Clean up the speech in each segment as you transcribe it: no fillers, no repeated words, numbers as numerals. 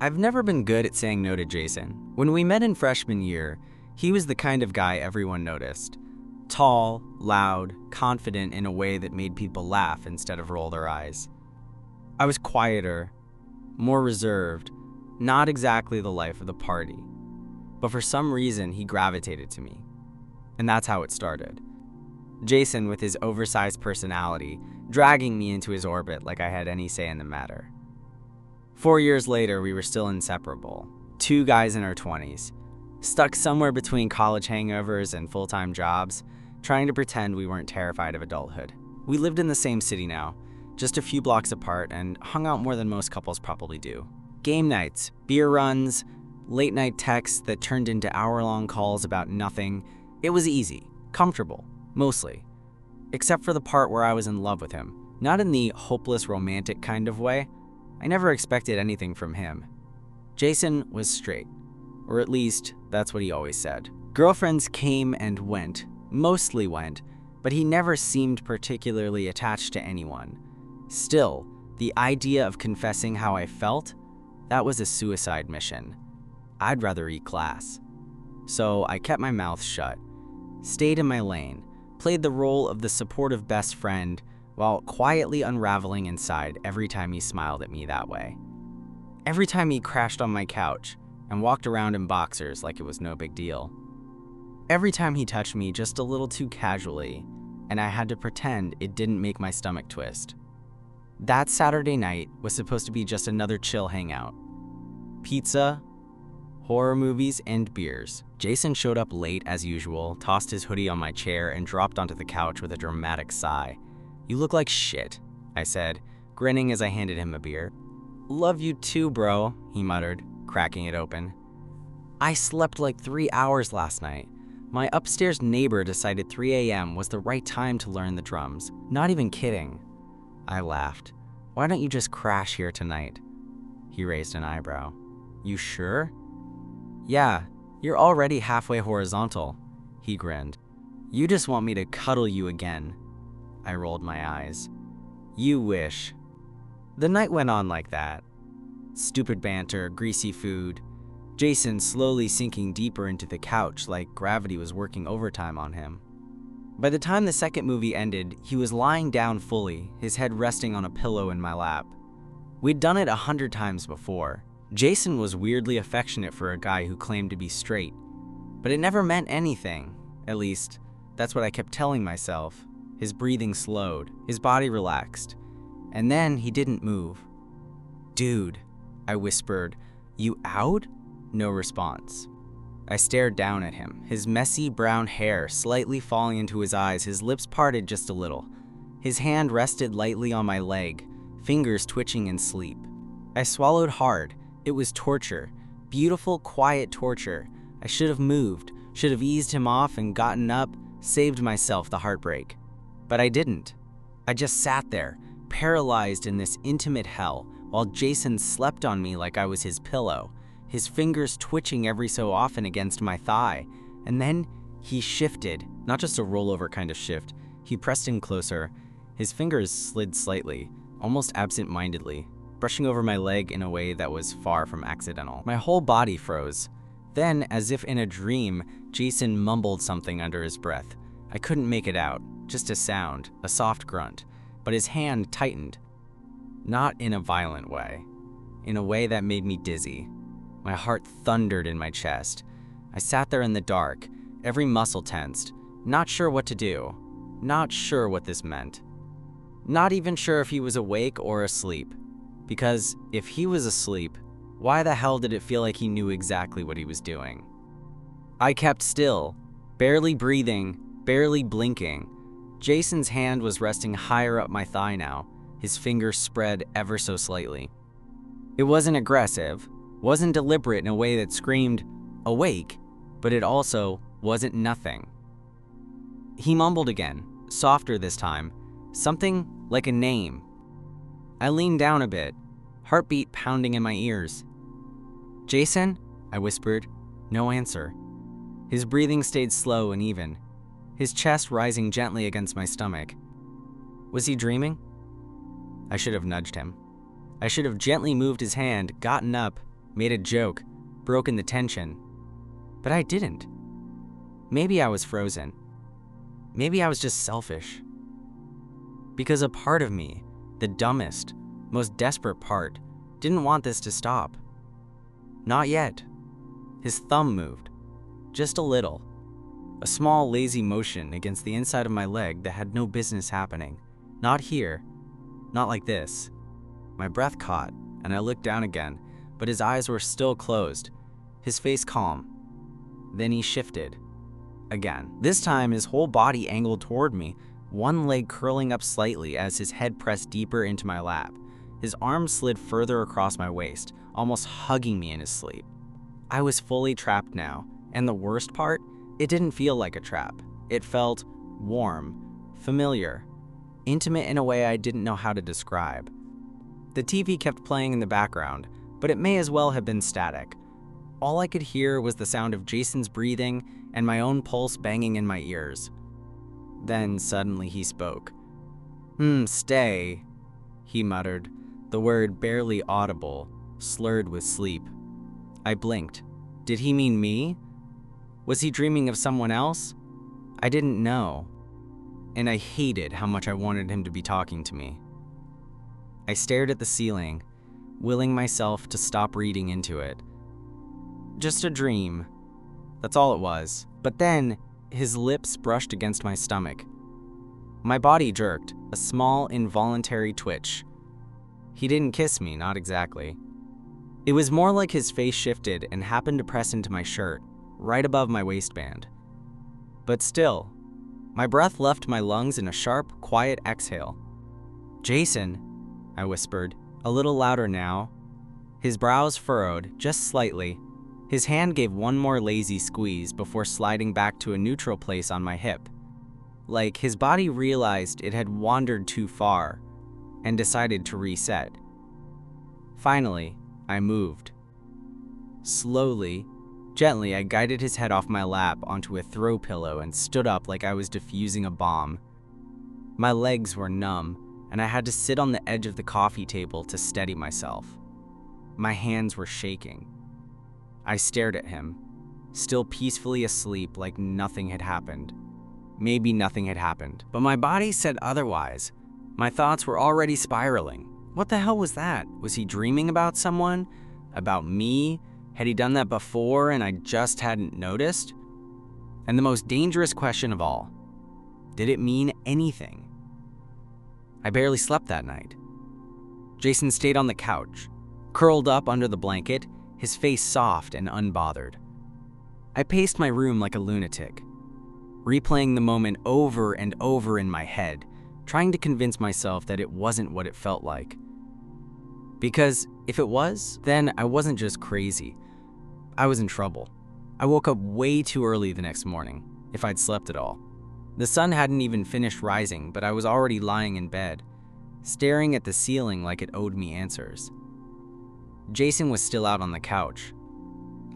I've never been good at saying no to Jason. When we met in freshman year, he was the kind of guy everyone noticed. Tall, loud, confident in a way that made people laugh instead of roll their eyes. I was quieter, more reserved, not exactly the life of the party. But for some reason, he gravitated to me. And that's how it started. Jason, with his oversized personality, dragging me into his orbit like I had any say in the matter. 4 years later, we were still inseparable. Two guys in our 20s, stuck somewhere between college hangovers and full-time jobs, trying to pretend we weren't terrified of adulthood. We lived in the same city now, just a few blocks apart, and hung out more than most couples probably do. Game nights, beer runs, late-night texts that turned into hour-long calls about nothing. It was easy, comfortable, mostly. Except for the part where I was in love with him. Not in the hopeless romantic kind of way. I never expected anything from him. Jason was straight. Or at least, that's what he always said. Girlfriends came and went, mostly went, but he never seemed particularly attached to anyone. Still, the idea of confessing how I felt, that was a suicide mission. I'd rather eat glass. So I kept my mouth shut, stayed in my lane, played the role of the supportive best friend while quietly unraveling inside every time he smiled at me that way. Every time he crashed on my couch and walked around in boxers like it was no big deal. Every time he touched me just a little too casually, and I had to pretend it didn't make my stomach twist. That Saturday night was supposed to be just another chill hangout. Pizza, horror movies, and beers. Jason showed up late as usual, tossed his hoodie on my chair, and dropped onto the couch with a dramatic sigh. "You look like shit," I said, grinning as I handed him a beer. "Love you too, bro," he muttered, cracking it open. "I slept like 3 hours last night. My upstairs neighbor decided 3 a.m. was the right time to learn the drums. Not even kidding." I laughed. "Why don't you just crash here tonight?" He raised an eyebrow. "You sure?" "Yeah, you're already halfway horizontal," he grinned. "You just want me to cuddle you again." I rolled my eyes. "You wish." The night went on like that. Stupid banter, greasy food, Jason slowly sinking deeper into the couch like gravity was working overtime on him. By the time the second movie ended, he was lying down fully, his head resting on a pillow in my lap. We'd done it 100 times before. Jason was weirdly affectionate for a guy who claimed to be straight, but it never meant anything. At least, that's what I kept telling myself. His breathing slowed, his body relaxed, and then he didn't move. "Dude," I whispered, "you out?" No response. I stared down at him, his messy brown hair slightly falling into his eyes, his lips parted just a little. His hand rested lightly on my leg, fingers twitching in sleep. I swallowed hard. It was torture, beautiful, quiet torture. I should have moved, should have eased him off and gotten up, saved myself the heartbreak. But I didn't. I just sat there, paralyzed in this intimate hell, while Jason slept on me like I was his pillow, his fingers twitching every so often against my thigh. And then he shifted, not just a rollover kind of shift. He pressed in closer. His fingers slid slightly, almost absent-mindedly, brushing over my leg in a way that was far from accidental. My whole body froze. Then, as if in a dream, Jason mumbled something under his breath. I couldn't make it out, just a sound, a soft grunt, but his hand tightened. Not in a violent way, in a way that made me dizzy. My heart thundered in my chest. I sat there in the dark, every muscle tensed, not sure what to do, not sure what this meant. Not even sure if he was awake or asleep. Because if he was asleep, why the hell did it feel like he knew exactly what he was doing? I kept still, barely breathing, barely blinking. Jason's hand was resting higher up my thigh now, his fingers spread ever so slightly. It wasn't aggressive, wasn't deliberate in a way that screamed, "Awake," but it also wasn't nothing. He mumbled again, softer this time, something like a name. I leaned down a bit, heartbeat pounding in my ears. "Jason?" I whispered. No answer. His breathing stayed slow and even, his chest rising gently against my stomach. Was he dreaming? I should have nudged him. I should have gently moved his hand, gotten up, made a joke, broken the tension. But I didn't. Maybe I was frozen. Maybe I was just selfish. Because a part of me, the dumbest, most desperate part, didn't want this to stop. Not yet. His thumb moved. Just a little. A small, lazy motion against the inside of my leg that had no business happening. Not here. Not like this. My breath caught, and I looked down again, but his eyes were still closed, his face calm. Then he shifted. Again. This time, his whole body angled toward me, one leg curling up slightly as his head pressed deeper into my lap. His arms slid further across my waist, almost hugging me in his sleep. I was fully trapped now, and the worst part, it didn't feel like a trap. It felt warm, familiar, intimate in a way I didn't know how to describe. The TV kept playing in the background, but it may as well have been static. All I could hear was the sound of Jason's breathing and my own pulse banging in my ears. Then suddenly he spoke. Stay," he muttered, the word barely audible, slurred with sleep. I blinked. Did he mean me? Was he dreaming of someone else? I didn't know. And I hated how much I wanted him to be talking to me. I stared at the ceiling, willing myself to stop reading into it. Just a dream. That's all it was. But then, his lips brushed against my stomach. My body jerked, a small, involuntary twitch. He didn't kiss me, not exactly. It was more like his face shifted and happened to press into my shirt, right above my waistband. But still, my breath left my lungs in a sharp, quiet exhale. "Jason," I whispered, a little louder now. His brows furrowed, just slightly. His hand gave one more lazy squeeze before sliding back to a neutral place on my hip. Like his body realized it had wandered too far and decided to reset. Finally, I moved. Slowly, gently, I guided his head off my lap onto a throw pillow and stood up like I was defusing a bomb. My legs were numb, and I had to sit on the edge of the coffee table to steady myself. My hands were shaking. I stared at him, still peacefully asleep like nothing had happened. Maybe nothing had happened, but my body said otherwise. My thoughts were already spiraling. What the hell was that? Was he dreaming about someone? About me? Had he done that before and I just hadn't noticed? And the most dangerous question of all, did it mean anything? I barely slept that night. Jason stayed on the couch, curled up under the blanket, his face soft and unbothered. I paced my room like a lunatic, replaying the moment over and over in my head, trying to convince myself that it wasn't what it felt like. Because if it was, then I wasn't just crazy. I was in trouble. I woke up way too early the next morning, if I'd slept at all. The sun hadn't even finished rising, but I was already lying in bed, staring at the ceiling like it owed me answers. Jason was still out on the couch.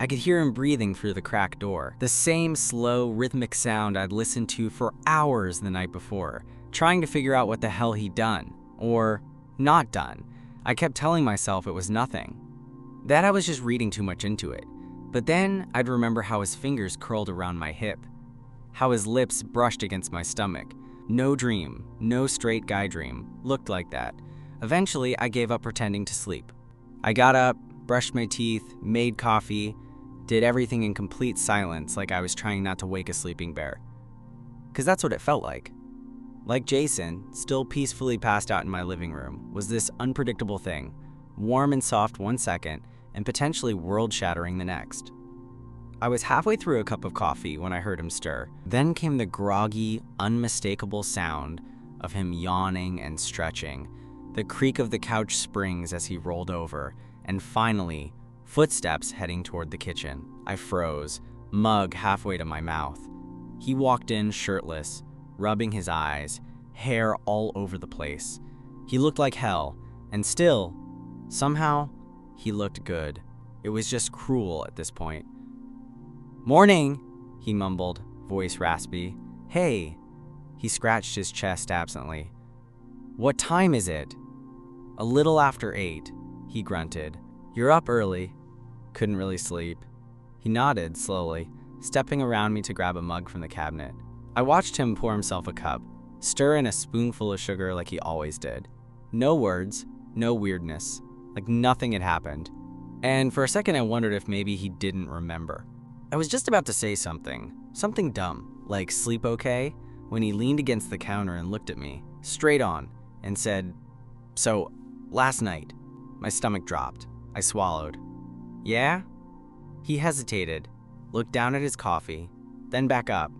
I could hear him breathing through the cracked door, the same slow, rhythmic sound I'd listened to for hours the night before, trying to figure out what the hell he'd done, or not done. I kept telling myself it was nothing, that I was just reading too much into it. But then I'd remember how his fingers curled around my hip, how his lips brushed against my stomach. No dream, no straight guy dream, looked like that. Eventually, I gave up pretending to sleep. I got up, brushed my teeth, made coffee, did everything in complete silence like I was trying not to wake a sleeping bear. 'Cause that's what it felt like. Like Jason, still peacefully passed out in my living room, was this unpredictable thing, warm and soft one second, and potentially world-shattering the next. I was halfway through a cup of coffee when I heard him stir. Then came the groggy, unmistakable sound of him yawning and stretching, the creak of the couch springs as he rolled over, and finally, footsteps heading toward the kitchen. I froze, mug halfway to my mouth. He walked in shirtless, rubbing his eyes, hair all over the place. He looked like hell, and still, somehow, he looked good. It was just cruel at this point. "Morning," he mumbled, voice raspy. "Hey." He scratched his chest absently. "What time is it?" "A little after 8, he grunted. "You're up early." Couldn't really sleep. He nodded slowly, stepping around me to grab a mug from the cabinet. I watched him pour himself a cup, stir in a spoonful of sugar like he always did. No words, no weirdness, like nothing had happened. And for a second I wondered if maybe he didn't remember. I was just about to say something dumb, like sleep okay, when he leaned against the counter and looked at me, straight on, and said, "So, last night." My stomach dropped. I swallowed. "Yeah?" He hesitated, looked down at his coffee, then back up.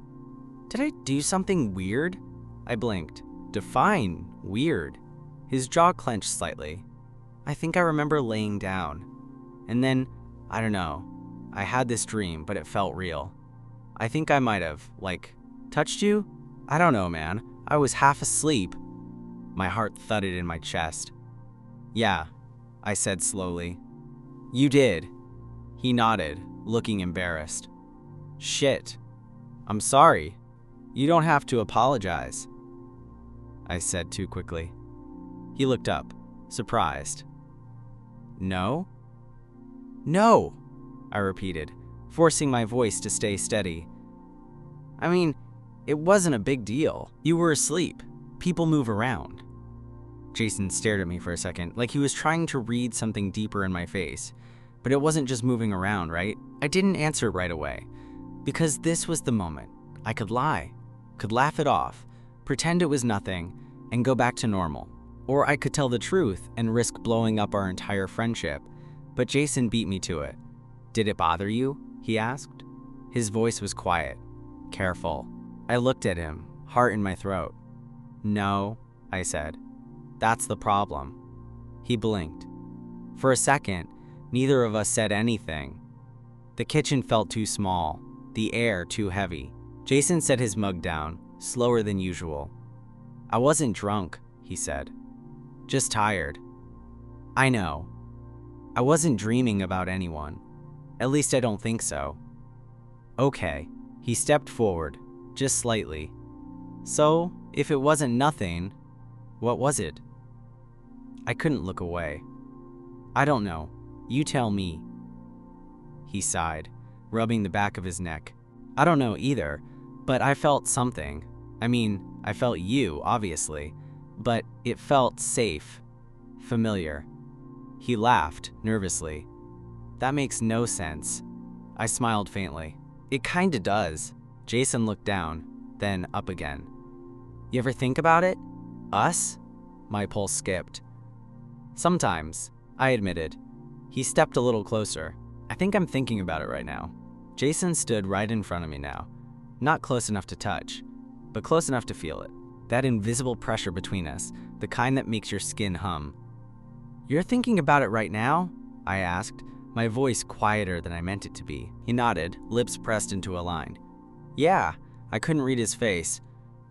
"Did I do something weird?" I blinked. Define weird. His jaw clenched slightly. "I think I remember laying down. And then, I don't know, I had this dream, but it felt real. I think I might have, touched you? I don't know, man. I was half asleep." My heart thudded in my chest. "Yeah," I said slowly. "You did." He nodded, looking embarrassed. "Shit. I'm sorry. You don't have to apologize," I said too quickly. He looked up, surprised. "No?" "No," I repeated, forcing my voice to stay steady. "I mean, it wasn't a big deal. You were asleep. People move around." Jason stared at me for a second, like he was trying to read something deeper in my face. But it wasn't just moving around, right? I didn't answer right away, because this was the moment. I could lie, could laugh it off, pretend it was nothing, and go back to normal. Or I could tell the truth and risk blowing up our entire friendship. But Jason beat me to it. "Did it bother you?" he asked. His voice was quiet, careful. I looked at him, heart in my throat. "No," I said. "That's the problem." He blinked. For a second, neither of us said anything. The kitchen felt too small, the air too heavy. Jason set his mug down, slower than usual. "I wasn't drunk," he said. "Just tired." "I know. I wasn't dreaming about anyone. At least I don't think so." "Okay." He stepped forward, just slightly. "So, if it wasn't nothing, what was it?" I couldn't look away. "I don't know. You tell me." He sighed, rubbing the back of his neck. "I don't know either, but I felt something. I mean, I felt you, obviously, but it felt safe, familiar." He laughed, nervously. "That makes no sense." I smiled faintly. "It kinda does." Jason looked down, then up again. "You ever think about it? Us?" My pulse skipped. "Sometimes," I admitted. He stepped a little closer. "I think I'm thinking about it right now." Jason stood right in front of me now. Not close enough to touch, but close enough to feel it. That invisible pressure between us, the kind that makes your skin hum. "You're thinking about it right now?" I asked, my voice quieter than I meant it to be. He nodded, lips pressed into a line. "Yeah," I couldn't read his face.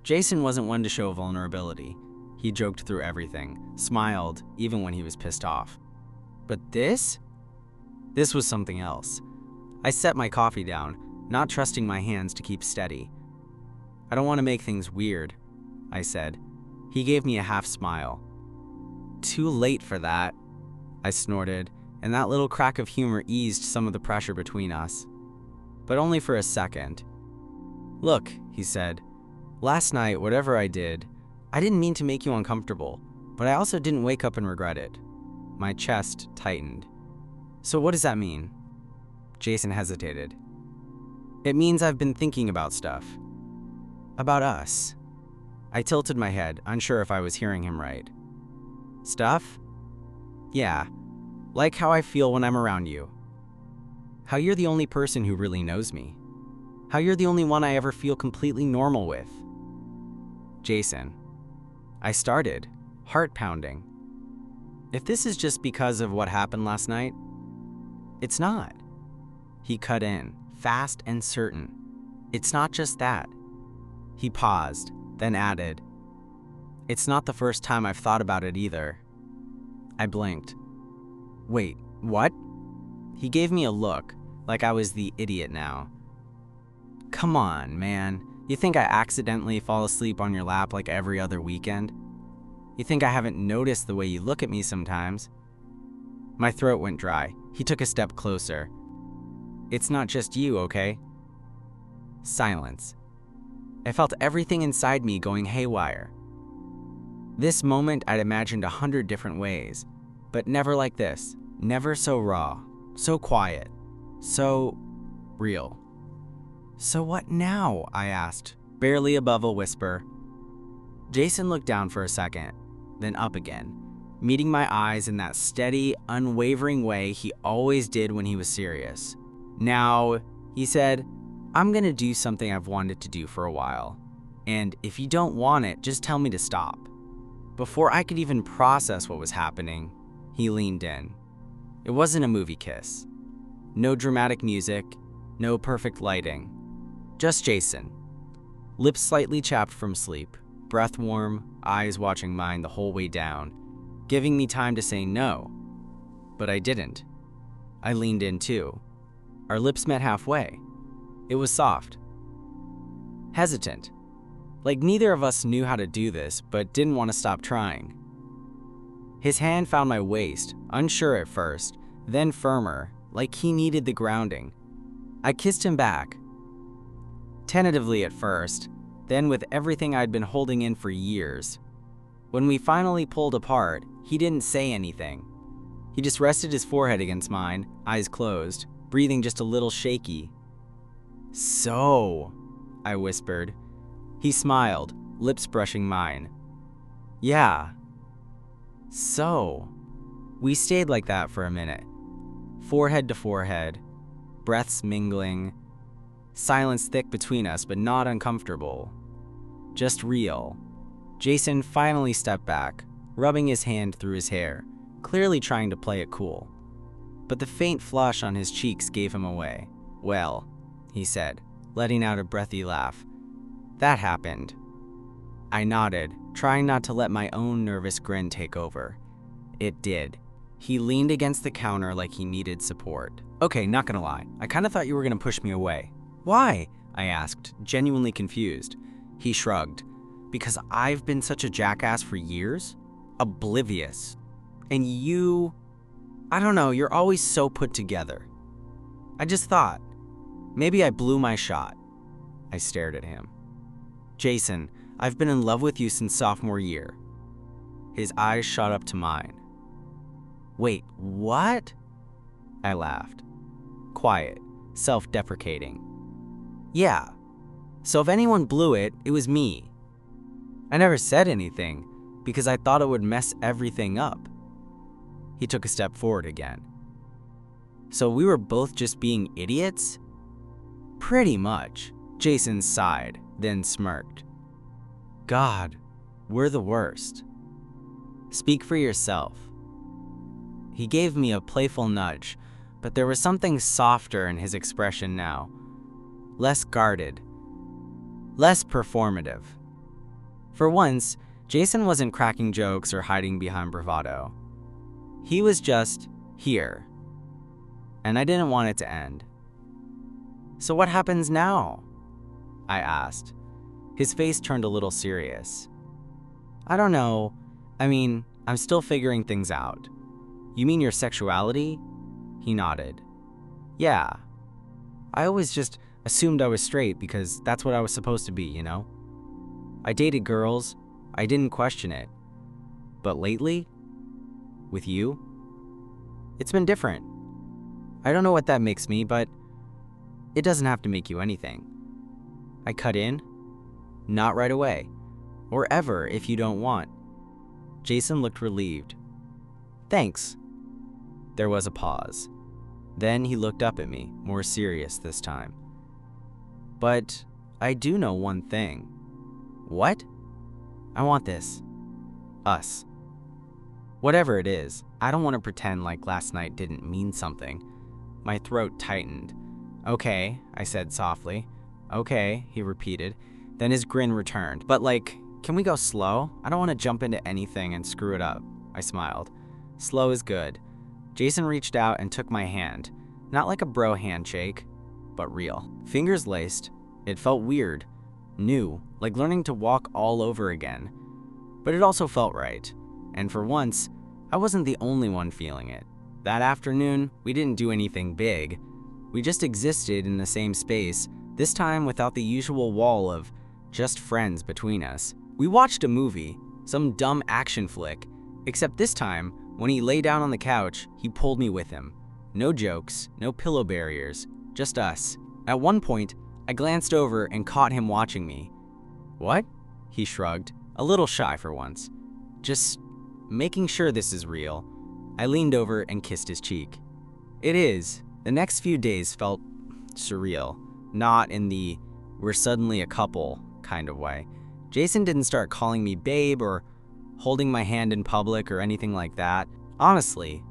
Jason wasn't one to show vulnerability. He joked through everything, smiled even when he was pissed off. But this? This was something else. I set my coffee down, not trusting my hands to keep steady. "I don't want to make things weird," I said. He gave me a half smile. "Too late for that," I snorted, and that little crack of humor eased some of the pressure between us. But only for a second. "Look," he said, "last night, whatever I did, I didn't mean to make you uncomfortable, but I also didn't wake up and regret it." My chest tightened. "So what does that mean?" Jason hesitated. "It means I've been thinking about stuff. About us." I tilted my head, unsure if I was hearing him right. "Stuff?" "Yeah, like how I feel when I'm around you. How you're the only person who really knows me. How you're the only one I ever feel completely normal with." "Jason," I started, heart pounding. "If this is just because of what happened last night, it's not." He cut in, fast and certain. "It's not just that." He paused, then added, "It's not the first time I've thought about it either." I blinked. "Wait, what?" He gave me a look, like I was the idiot now. "Come on, man. You think I accidentally fall asleep on your lap like every other weekend? You think I haven't noticed the way you look at me sometimes?" My throat went dry, He took a step closer. "It's not just you, okay?" Silence. I felt everything inside me going haywire. This moment I'd imagined 100 different ways, but never like this. Never so raw, so quiet, so real. "So what now?" I asked, barely above a whisper. Jason looked down for a second, then up again, meeting my eyes in that steady, unwavering way he always did when he was serious. "Now," he said, "I'm gonna do something I've wanted to do for a while. And if you don't want it, just tell me to stop." Before I could even process what was happening, he leaned in. It wasn't a movie kiss. No dramatic music, no perfect lighting. Just Jason. Lips slightly chapped from sleep, breath warm, eyes watching mine the whole way down, giving me time to say no. But I didn't. I leaned in too. Our lips met halfway. It was soft. Hesitant. Like neither of us knew how to do this, but didn't want to stop trying. His hand found my waist, unsure at first, then firmer, like he needed the grounding. I kissed him back. Tentatively at first, then with everything I'd been holding in for years. When we finally pulled apart, he didn't say anything. He just rested his forehead against mine, eyes closed, breathing just a little shaky. "So," I whispered. He smiled, lips brushing mine. "Yeah. So." We stayed like that for a minute. Forehead to forehead, breaths mingling, silence thick between us but not uncomfortable. Just real. Jason finally stepped back, rubbing his hand through his hair, clearly trying to play it cool. But the faint flush on his cheeks gave him away. "Well," he said, letting out a breathy laugh, "that happened." I nodded, trying not to let my own nervous grin take over. It did. He leaned against the counter like he needed support. "Okay, not gonna lie, I kinda thought you were gonna push me away." "Why?" I asked, genuinely confused. He shrugged. "Because I've been such a jackass for years? Oblivious. And you, I don't know, you're always so put together. I just thought, maybe I blew my shot." I stared at him. "Jason, I've been in love with you since sophomore year." His eyes shot up to mine. "Wait, what?" I laughed. Quiet, self-deprecating. "Yeah. So if anyone blew it, it was me. I never said anything because I thought it would mess everything up." He took a step forward again. "So we were both just being idiots?" "Pretty much." Jason sighed, then smirked. "God, we're the worst." "Speak for yourself." He gave me a playful nudge, but there was something softer in his expression now. Less guarded. Less performative. For once, Jason wasn't cracking jokes or hiding behind bravado. He was just here. And I didn't want it to end. "So what happens now?" I asked. His face turned a little serious. "I don't know. I mean, I'm still figuring things out." "You mean your sexuality?" He nodded. "Yeah. I always just assumed I was straight because that's what I was supposed to be, you know? I dated girls. I didn't question it. But lately, with you, it's been different. I don't know what that makes me, but it doesn't have to make you anything." I cut in. "Not right away. Or ever if you don't want." Jason looked relieved. "Thanks." There was a pause. Then he looked up at me, more serious this time. "But I do know one thing." "What?" "I want this. Us. Whatever it is, I don't want to pretend like last night didn't mean something." My throat tightened. "Okay," I said softly. "Okay," he repeated. Then his grin returned. "But like, can we go slow? I don't want to jump into anything and screw it up." I smiled. "Slow is good." Jason reached out and took my hand. Not like a bro handshake, but real. Fingers laced. It felt weird. New, like learning to walk all over again. But it also felt right. And for once, I wasn't the only one feeling it. That afternoon, we didn't do anything big. We just existed in the same space, this time without the usual wall of just friends between us. We watched a movie, some dumb action flick, except this time, when he lay down on the couch, he pulled me with him. No jokes, no pillow barriers, just us. At one point, I glanced over and caught him watching me. "What?" He shrugged, a little shy for once. "Just making sure this is real." I leaned over and kissed his cheek. It is. The next few days felt surreal, not in the "we're suddenly a couple" kind of way. Jason didn't start calling me babe or holding my hand in public or anything like that. Honestly,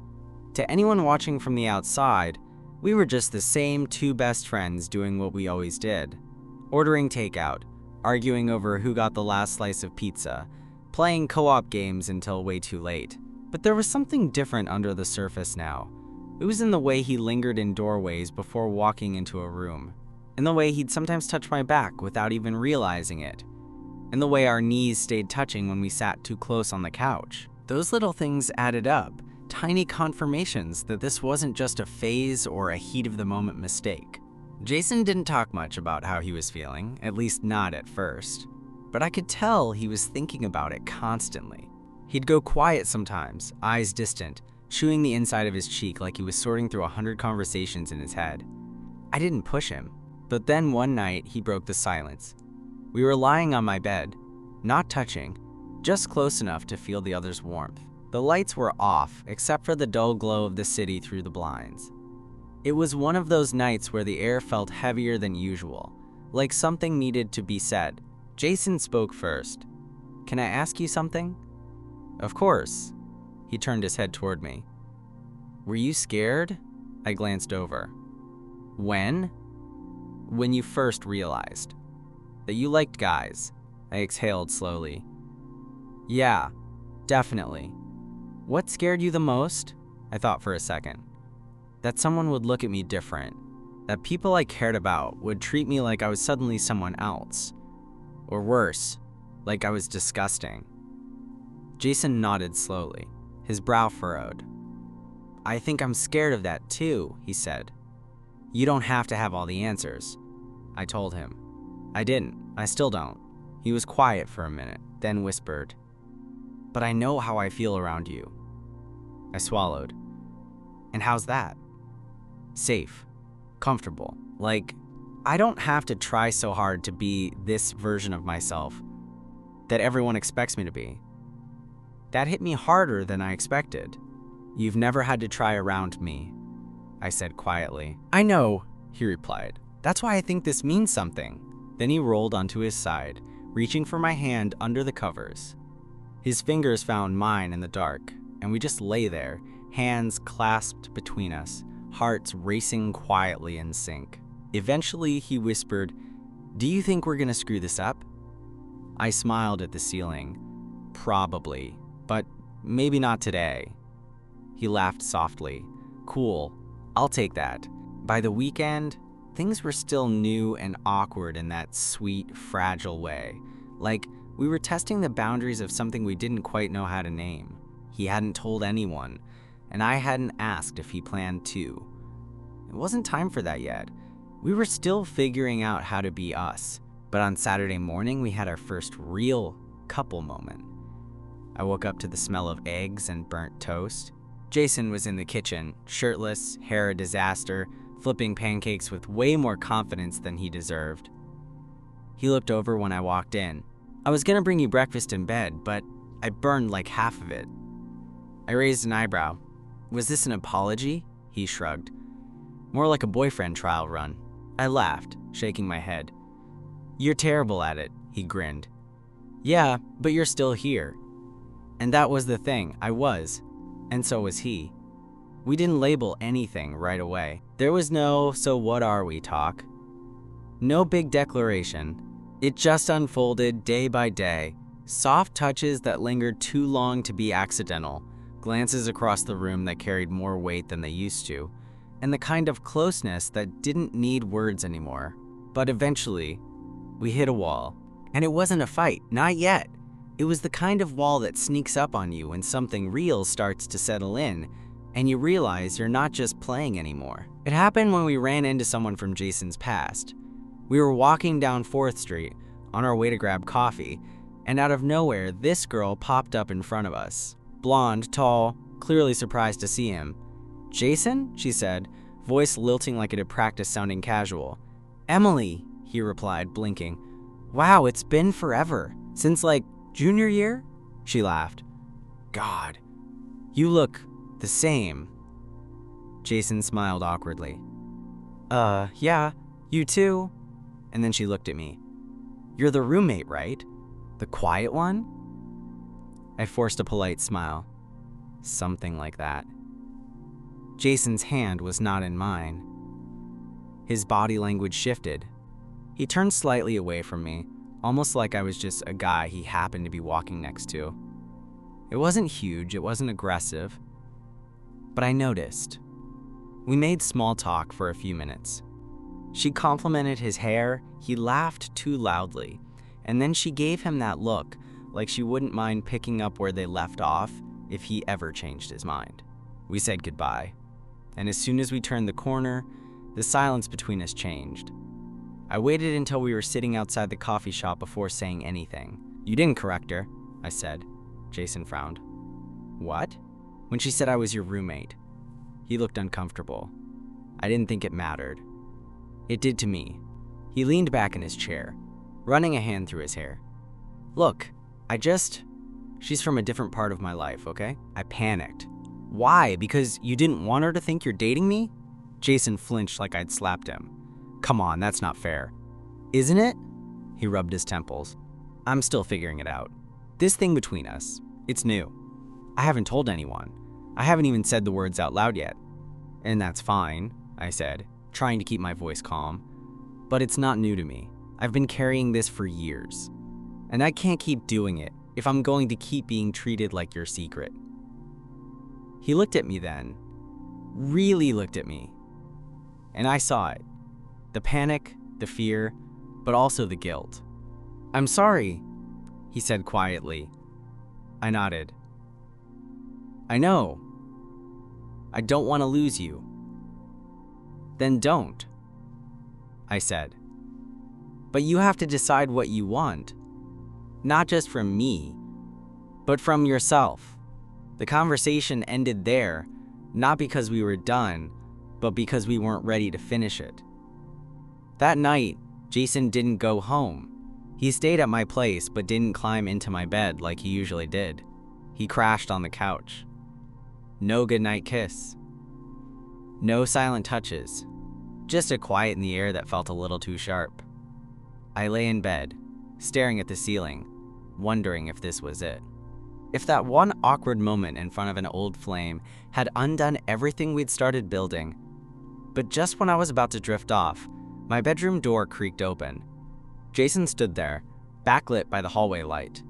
to anyone watching from the outside, we were just the same two best friends doing what we always did. Ordering takeout, arguing over who got the last slice of pizza, playing co-op games until way too late. But there was something different under the surface now. It was in the way he lingered in doorways before walking into a room, in the way he'd sometimes touch my back without even realizing it, in the way our knees stayed touching when we sat too close on the couch. Those little things added up, tiny confirmations that this wasn't just a phase or a heat-of-the-moment mistake. Jason didn't talk much about how he was feeling, at least not at first, but I could tell he was thinking about it constantly. He'd go quiet sometimes, eyes distant, chewing the inside of his cheek like he was sorting through 100 conversations in his head. I didn't push him, but then one night he broke the silence. We were lying on my bed, not touching, just close enough to feel the other's warmth. The lights were off, except for the dull glow of the city through the blinds. It was one of those nights where the air felt heavier than usual, like something needed to be said. Jason spoke first. "Can I ask you something?" "Of course." He turned his head toward me. "Were you scared?" I glanced over. "When?" "When you first realized that you liked guys." I exhaled slowly. "Yeah, definitely." "What scared you the most?" I thought for a second. "That someone would look at me different. That people I cared about would treat me like I was suddenly someone else. Or worse, like I was disgusting." Jason nodded slowly, his brow furrowed. "I think I'm scared of that too," he said. "You don't have to have all the answers," I told him. I didn't. I still don't. He was quiet for a minute, then whispered, "But I know how I feel around you." I swallowed. "And how's that?" "Safe. Comfortable. Like, I don't have to try so hard to be this version of myself that everyone expects me to be." That hit me harder than I expected. "You've never had to try around me," I said quietly. "I know," he replied. "That's why I think this means something." Then he rolled onto his side, reaching for my hand under the covers. His fingers found mine in the dark, and we just lay there, hands clasped between us, hearts racing quietly in sync. Eventually, he whispered, "Do you think we're gonna screw this up?" I smiled at the ceiling. "Probably, but maybe not today." He laughed softly. "Cool, I'll take that." By the weekend, things were still new and awkward in that sweet, fragile way. Like we were testing the boundaries of something we didn't quite know how to name. He hadn't told anyone, and I hadn't asked if he planned to. It wasn't time for that yet. We were still figuring out how to be us. But on Saturday morning, we had our first real couple moment. I woke up to the smell of eggs and burnt toast. Jason was in the kitchen, shirtless, hair a disaster, flipping pancakes with way more confidence than he deserved. He looked over when I walked in. "I was gonna bring you breakfast in bed, but I burned like half of it." I raised an eyebrow. "Was this an apology?" He shrugged. "More like a boyfriend trial run." I laughed, shaking my head. "You're terrible at it," he grinned. "Yeah, but you're still here." And that was the thing, I was. And so was he. We didn't label anything right away. There was no "so what are we" talk. No big declaration. It just unfolded day by day. Soft touches that lingered too long to be accidental. Glances across the room that carried more weight than they used to. And the kind of closeness that didn't need words anymore. But eventually, we hit a wall. And it wasn't a fight, not yet. It was the kind of wall that sneaks up on you when something real starts to settle in, and you realize you're not just playing anymore. It happened when we ran into someone from Jason's past. We were walking down 4th Street on our way to grab coffee, and out of nowhere, this girl popped up in front of us. Blonde, tall, clearly surprised to see him. "Jason?" she said, voice lilting like it had practiced sounding casual. "Emily," he replied, blinking. "Wow, it's been forever. Since, like, junior year?" She laughed. "God, you look the same." Jason smiled awkwardly. Yeah, you too." And then she looked at me. "You're the roommate, right? The quiet one?" I forced a polite smile. Something like that. Jason's hand was not in mine. His body language shifted. He turned slightly away from me, almost like I was just a guy he happened to be walking next to. It wasn't huge, it wasn't aggressive, but I noticed. We made small talk for a few minutes. She complimented his hair, he laughed too loudly, and then she gave him that look, like she wouldn't mind picking up where they left off if he ever changed his mind. We said goodbye, and as soon as we turned the corner, the silence between us changed. I waited until we were sitting outside the coffee shop before saying anything. "You didn't correct her," I said. Jason frowned. "What?" "When she said I was your roommate." He looked uncomfortable. I didn't think it mattered. It did to me. He leaned back in his chair, running a hand through his hair. "Look, she's from a different part of my life, okay?" I panicked. "Why? Because you didn't want her to think you're dating me?" Jason flinched like I'd slapped him. "Come on, that's not fair." "Isn't it?" He rubbed his temples. "I'm still figuring it out. This thing between us, it's new. I haven't told anyone. I haven't even said the words out loud yet." "And that's fine," I said, trying to keep my voice calm. "But it's not new to me. I've been carrying this for years. And I can't keep doing it if I'm going to keep being treated like your secret." He looked at me then, really looked at me. And I saw it. The panic, the fear, but also the guilt. "I'm sorry," he said quietly. I nodded. "I know. I don't want to lose you." "Then don't," I said. "But you have to decide what you want. Not just from me, but from yourself." The conversation ended there, not because we were done, but because we weren't ready to finish it. That night, Jason didn't go home. He stayed at my place but didn't climb into my bed like he usually did. He crashed on the couch. No goodnight kiss. No silent touches. Just a quiet in the air that felt a little too sharp. I lay in bed, staring at the ceiling, wondering if this was it. If that one awkward moment in front of an old flame had undone everything we'd started building. But just when I was about to drift off, my bedroom door creaked open. Jason stood there, backlit by the hallway light.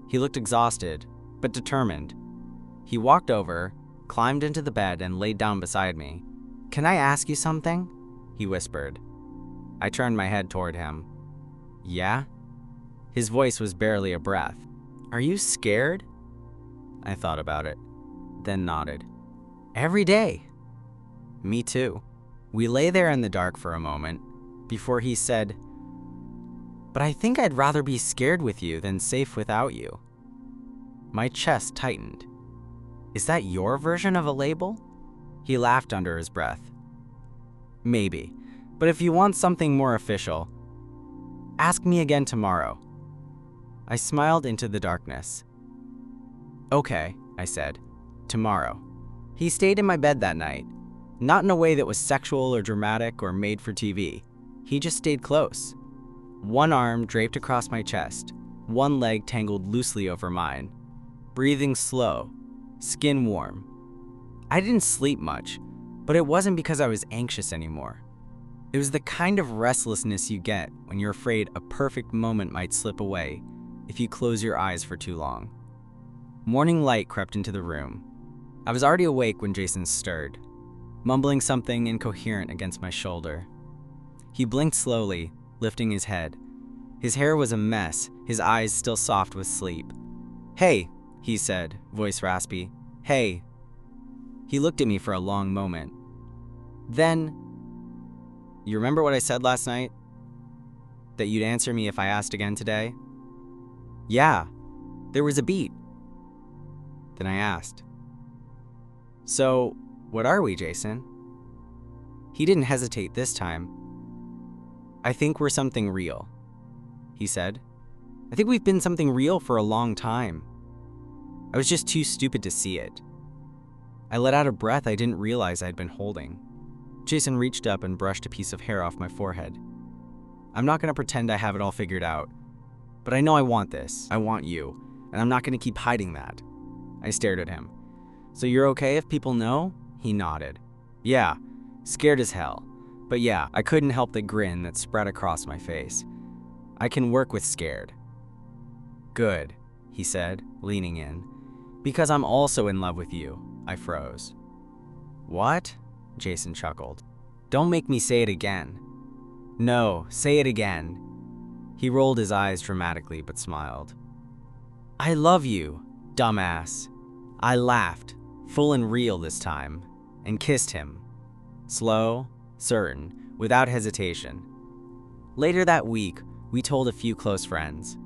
He looked exhausted, but determined. He walked over, climbed into the bed, and laid down beside me. "Can I ask you something?" he whispered. I turned my head toward him. "Yeah?" His voice was barely a breath. "Are you scared?" I thought about it, then nodded. "Every day." "Me too." We lay there in the dark for a moment, before he said, "But I think I'd rather be scared with you than safe without you." My chest tightened. "Is that your version of a label?" He laughed under his breath. "Maybe, but if you want something more official, ask me again tomorrow." I smiled into the darkness. "Okay," I said, "tomorrow." He stayed in my bed that night, not in a way that was sexual or dramatic or made for TV. He just stayed close. One arm draped across my chest, one leg tangled loosely over mine. Breathing slow, skin warm. I didn't sleep much, but it wasn't because I was anxious anymore. It was the kind of restlessness you get when you're afraid a perfect moment might slip away if you close your eyes for too long. Morning light crept into the room. I was already awake when Jason stirred, mumbling something incoherent against my shoulder. He blinked slowly, lifting his head. His hair was a mess, his eyes still soft with sleep. "Hey," he said, voice raspy. "Hey." He looked at me for a long moment. Then, "You remember what I said last night? That you'd answer me if I asked again today?" "Yeah, there was a beat." Then I asked, "So, what are we, Jason?" He didn't hesitate this time. "I think we're something real," he said. "I think we've been something real for a long time. I was just too stupid to see it." I let out a breath I didn't realize I'd been holding. Jason reached up and brushed a piece of hair off my forehead. "I'm not going to pretend I have it all figured out, but I know I want this. I want you, and I'm not going to keep hiding that." I stared at him. "So you're okay if people know?" He nodded. "Yeah, scared as hell. But yeah, I couldn't help the grin that spread across my face. I can work with scared." "Good," he said, leaning in. "Because I'm also in love with you." I froze. "What?" Jason chuckled. "Don't make me say it again." "No, say it again." He rolled his eyes dramatically but smiled. "I love you, dumbass." I laughed, full and real this time, and kissed him. Slow, certain, without hesitation. Later that week, we told a few close friends.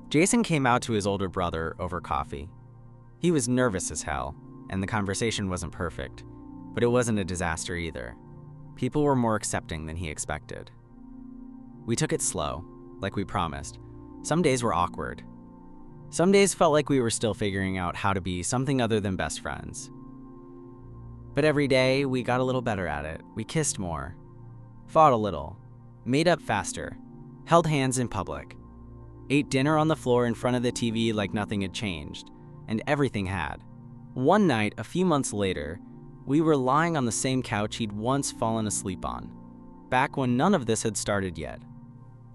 Jason came out to his older brother over coffee. He was nervous as hell, and the conversation wasn't perfect, but it wasn't a disaster either. People were more accepting than he expected. We took it slow, like we promised. Some days were awkward. Some days felt like we were still figuring out how to be something other than best friends. But every day, we got a little better at it. We kissed more, fought a little, made up faster, held hands in public, ate dinner on the floor in front of the TV like nothing had changed, and everything had. One night, a few months later, we were lying on the same couch he'd once fallen asleep on, back when none of this had started yet.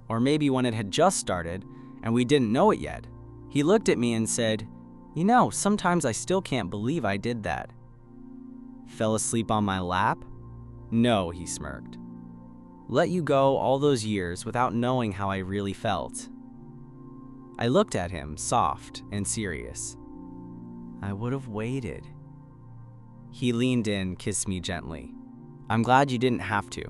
Or maybe when it had just started, and we didn't know it yet. He looked at me and said, "You know, sometimes I still can't believe I did that." "Fell asleep on my lap?" "No," he smirked. "Let you go all those years without knowing how I really felt." I looked at him, soft and serious. "I would have waited." He leaned in, kissed me gently. "I'm glad you didn't have to.